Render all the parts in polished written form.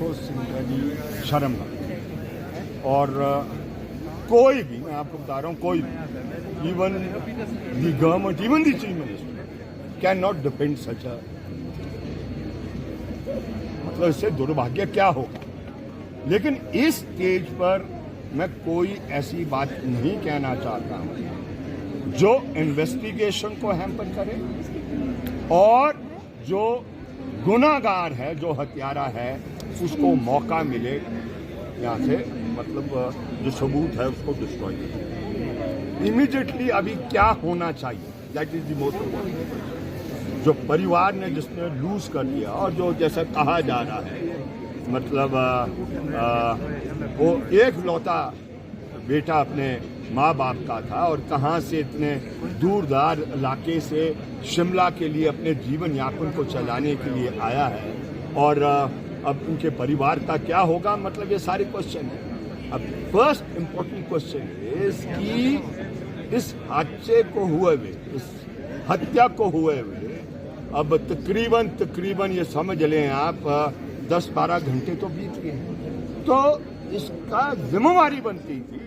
देखो सिंधिया जी शर्म है। और कोई भी, मैं आपको बता रहा हूँ, कोई भी, even the government, even the chief minister can not depend such a, मतलब इससे दुर्भाग्य क्या होगा। लेकिन इस स्टेज पर मैं कोई ऐसी बात नहीं कहना चाहता हूं जो इन्वेस्टिगेशन को हैम्पर करे और जो गुनाहगार है, जो हत्यारा है, उसको मौका मिले यहाँ से, मतलब जो सबूत है उसको डिस्ट्रॉय करे इमीडिएटली। अभी क्या होना चाहिए, that is the most important. जो परिवार ने जिसने लूज कर दिया और जो जैसे कहा जा रहा है, मतलब वो एक लौता बेटा अपने माँ बाप का था और कहाँ से इतने दूरदार इलाके से शिमला के लिए अपने जीवन यापन को चलाने के लिए आया है, और अब उनके परिवार का क्या होगा, मतलब ये सारे क्वेश्चन है। अब फर्स्ट इम्पोर्टेंट क्वेश्चन इज कि इस हादसे को हुए हुए, इस हत्या को हुए हुए अब तकरीबन ये समझ लें आप 10-12 घंटे तो बीत गए हैं। तो इसका जिम्मेवारी बनती थी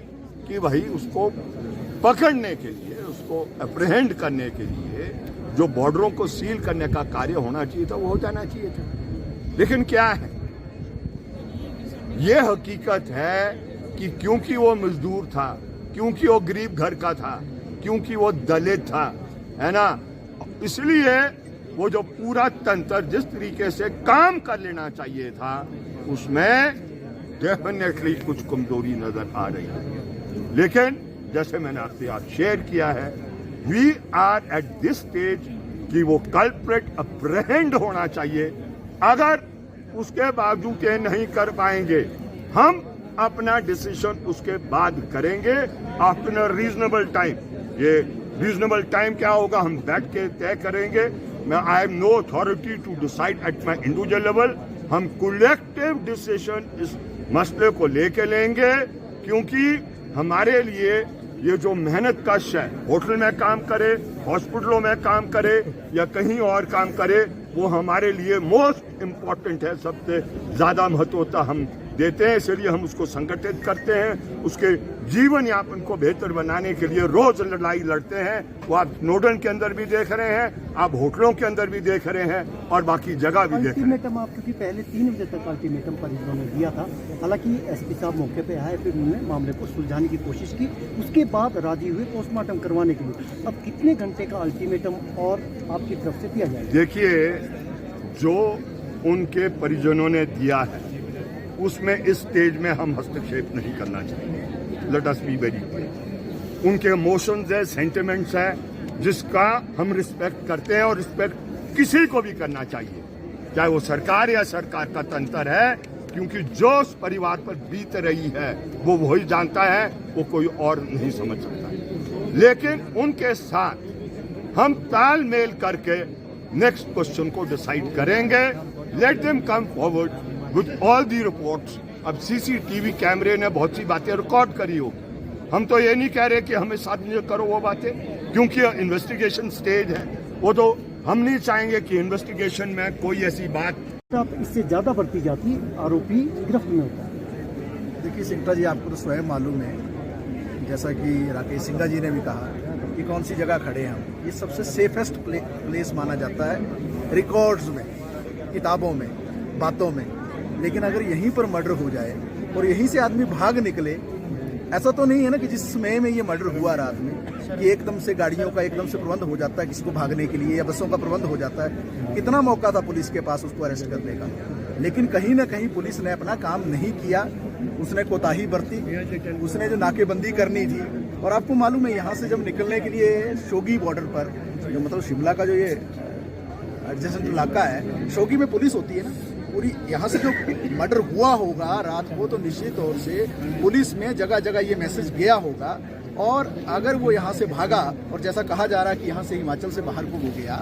कि भाई उसको पकड़ने के लिए, उसको अप्रहेंड करने के लिए जो बॉर्डरों को सील करने का कार्य होना चाहिए था वो हो जाना चाहिए था। लेकिन क्या है, ये हकीकत है कि क्योंकि वो मजदूर था, क्योंकि वो गरीब घर का था, क्योंकि वो दलित था, है ना, इसलिए वो जो पूरा तंत्र जिस तरीके से काम कर लेना चाहिए था उसमें डेफिनेटली कुछ कमजोरी नजर आ रही है। लेकिन जैसे मैंने आपसे आज शेयर किया है, we are at this stage कि वो कल्प्रिट अप्रहेंड होना चाहिए। अगर उसके बावजूद ये नहीं कर पाएंगे, हम अपना डिसीजन उसके बाद करेंगे आफ्टर अ रीजनेबल टाइम। ये रीजनेबल टाइम क्या होगा हम बैठ के तय करेंगे। मैं I have no authority to decide at my individual level. हम कलेक्टिव डिसीजन इस मसले को लेके लेंगे, क्योंकि हमारे लिए ये जो मेहनत कश है, होटल में काम करे, हॉस्पिटलों में काम करे या कहीं और काम करे, वो हमारे लिए मोस्ट इम्पॉर्टेंट है, सबसे ज्यादा महत्वता हम देते हैं। इसलिए हम उसको संगठित करते हैं, उसके जीवन यापन को बेहतर बनाने के लिए रोज लड़ाई लड़ते हैं। वो आप नोडन के अंदर भी देख रहे हैं, आप होटलों के अंदर भी देख रहे हैं और बाकी जगह भी देख रहे हैं। अल्टीमेटम आप, क्योंकि पहले 3 बजे तक अल्टीमेटम परिजनों ने दिया था, हालांकि एसपी साहब मौके पे आए, फिर उन्होंने मामले को सुलझाने की कोशिश की, उसके बाद राजी हुए पोस्टमार्टम करवाने के लिए। अब कितने घंटे का अल्टीमेटम और आपकी तरफ से दिया जाएगा? देखिए, जो उनके परिजनों ने दिया है उसमें इस स्टेज में हम हस्तक्षेप नहीं करना चाहिए। Let us be very clear. उनके इमोशंस है, सेंटिमेंट्स है, जिसका हम रिस्पेक्ट करते हैं और रिस्पेक्ट किसी को भी करना चाहिए, चाहे वो सरकार या सरकार का तंत्र है, क्योंकि जो उस परिवार पर बीत रही है वो वही जानता है, वो कोई और नहीं समझ सकता। लेकिन उनके साथ हम तालमेल करके नेक्स्ट क्वेश्चन को डिसाइड करेंगे। Let them come forward with all the reports. अब सीसीटीवी कैमरे ने बहुत सी बातें रिकॉर्ड करी हो, हम तो ये नहीं कह रहे कि हमें साथ में करो वो बातें, क्योंकि इन्वेस्टिगेशन स्टेज है, वो तो हम नहीं चाहेंगे कि इन्वेस्टिगेशन में कोई ऐसी बात आप इससे ज्यादा बढ़ती जाती, आरोपी गिरफ्त में होता है। देखिए सिंघा जी, आपको तो स्वयं मालूम है, जैसा कि राकेश सिंघा जी ने भी कहा कि कौन सी जगह खड़े हैं हम, ये सबसे सेफेस्ट प्लेस माना जाता है रिकॉर्ड्स में, किताबों में, बातों में। लेकिन अगर यहीं पर मर्डर हो जाए और यहीं से आदमी भाग निकले, ऐसा तो नहीं है ना कि जिस समय में ये मर्डर हुआ रात में कि एकदम से गाड़ियों का एकदम से प्रबंध हो जाता है किसी को भागने के लिए, या बसों का प्रबंध हो जाता है। कितना मौका था पुलिस के पास उसको अरेस्ट करने का, लेकिन कहीं ना कहीं पुलिस ने अपना काम नहीं किया, उसने कोताही बरती, उसने जो नाकेबंदी करनी थी। और आपको मालूम है, यहाँ से जब निकलने के लिए शोगी बॉर्डर पर, जो मतलब शिमला का जो ये एडजेसेंट इलाका है, शोगी में पुलिस होती है ना पूरी, यहाँ से जो मर्डर हुआ होगा रात को, तो निश्चित तौर से पुलिस में जगह जगह ये मैसेज गया होगा। और अगर वो यहाँ से भागा, और जैसा कहा जा रहा है कि यहाँ से हिमाचल से बाहर को वो गया,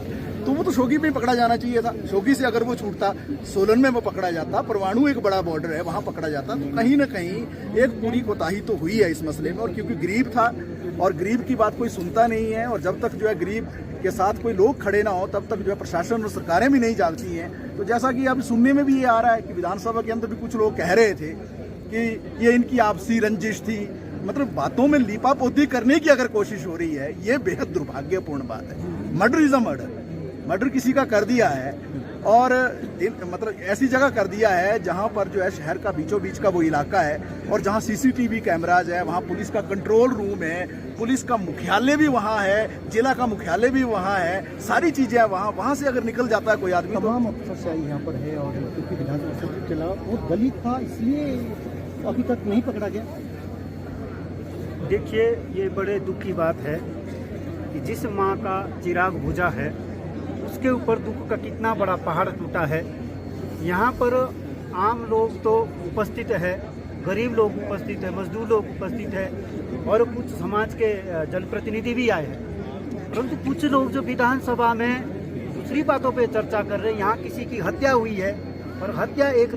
तो वो तो शोगी में पकड़ा जाना चाहिए था। शोगी से अगर वो छूटता, सोलन में वो पकड़ा जाता, परवाणु एक बड़ा बॉर्डर है, वहाँ पकड़ा जाता, तो कहीं ना कहीं एक पूरी कोताही तो हुई है इस मसले में। और क्योंकि गरीब था, और गरीब की बात कोई सुनता नहीं है, और जब तक जो है गरीब के साथ कोई लोग खड़े ना हो तब तक जो है प्रशासन और सरकारें भी नहीं जागती हैं। तो जैसा कि अब सुनने में भी ये आ रहा है कि विधानसभा के अंदर भी कुछ लोग कह रहे थे कि ये इनकी आपसी रंजिश थी, मतलब बातों में लीपापोती करने की अगर कोशिश हो रही है, ये बेहद दुर्भाग्यपूर्ण बात है। मर्डर इज अ मर्डर किसी का कर दिया है और मतलब ऐसी जगह कर दिया है जहां पर जो है शहर का बीचों बीच का वो इलाका है और जहां सीसीटीवी कैमराज है, वहां पुलिस का कंट्रोल रूम है, पुलिस का मुख्यालय भी वहां है, जिला का मुख्यालय भी वहां है, सारी चीजें हैं वहां से अगर निकल जाता है कोई आदमी तो तमाम अफसरशाही यहाँ पर है और क्योंकि विधानसभा सत्र चला वो दलित था इसलिए अभी तक नहीं पकड़ा गया। देखिए, ये बड़े दुख की बात है कि जिस माँ का चिराग बुझा है उसके ऊपर दुख का कितना बड़ा पहाड़ टूटा है। यहाँ पर आम लोग तो उपस्थित है, गरीब लोग उपस्थित है, मजदूर लोग उपस्थित है और कुछ समाज के जनप्रतिनिधि भी आए हैं, परंतु कुछ लोग जो विधानसभा में दूसरी बातों पे चर्चा कर रहे हैं। यहाँ किसी की हत्या हुई है और हत्या एक